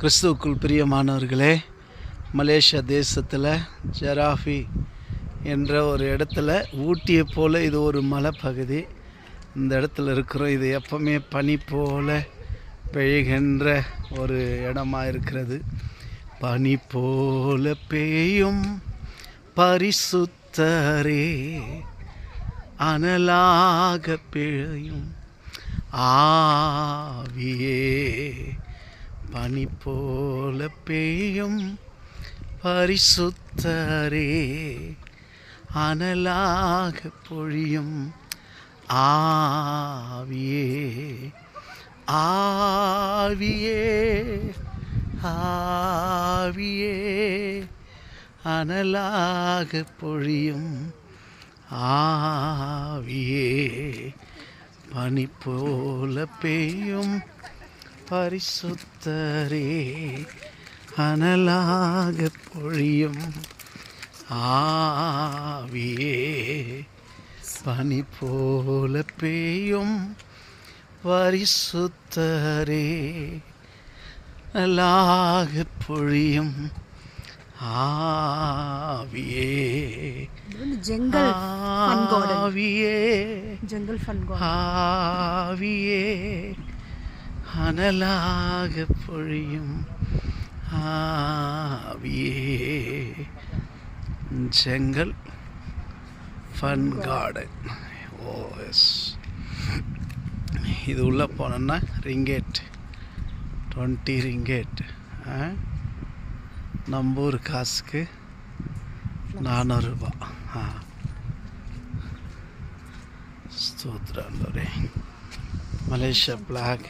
கிறிஸ்துவுக்குள் பிரியமானவர்களே, மலேசியா தேசத்தில் ஜெராஃபி என்ற ஒரு இடத்துல ஊட்டியை போல் இது ஒரு மலைப்பகுதி. இந்த இடத்துல இருக்கிறோம். இது எப்பவுமே பனி போல பெய்கின்ற ஒரு இடமா இருக்கிறது. பனி போல பெய்யும் பரிசுத்தரே, அனலாக பெய்யும் ஆவியே, பனி போல பெய்யும் பரிசுத்தரே, அனலாக பொழியும் ஆவியே, ஆவியே, ஆவியே, அனலாக பொழியும் ஆவியே, பனி போல பெய்யும் பரிசுத்தரே, அனலாக பொழியும் ஆவியே, பனி போல பெய்யும் பரிசுத்தரே, அனலாக பொழியும் ஆவியே, ஆவியே, ஆவியே, அனலாக பொழியும் ஆவியே. Jungle fun garden. ஓஎஸ், இது உள்ளே போனோன்னா ரிங்கேட் 20 ரிங்கேட், நம்ம ஊர் காசுக்கு 400 ரூபா. ஸ்தோத்ரே. மலேசியா பிளாக்.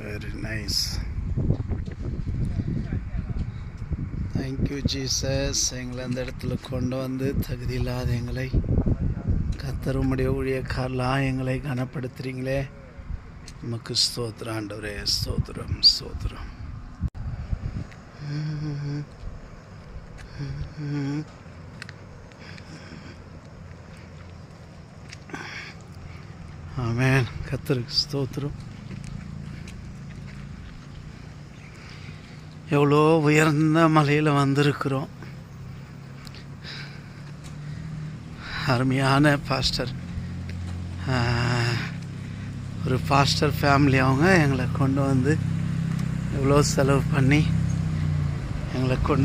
Very nice. Thank you Jesus. எங்களை அந்த இடத்துல கொண்டு வந்து தகுதி இல்லாத எங்களை கர்த்தருடைய ஊழியக்காரலாம் எங்களை கனப்படுத்துகிறீங்களே, நமக்கு ஸ்தோத்திரம் ஆண்டவரே. ஸ்தோத்திரம், ஸ்தோத்திரம். ஆமென். கர்த்தருக்கு ஸ்தோத்திரம். எவ்வளோ உயர்ந்த மலையில் வந்திருக்கிறோம். அருமையான பாஸ்டர், ஒரு பாஸ்டர் ஃபேமிலி அவங்க எங்களை கொண்டு வந்து எவ்வளோ செலவு பண்ணி எங்களை கொண்டு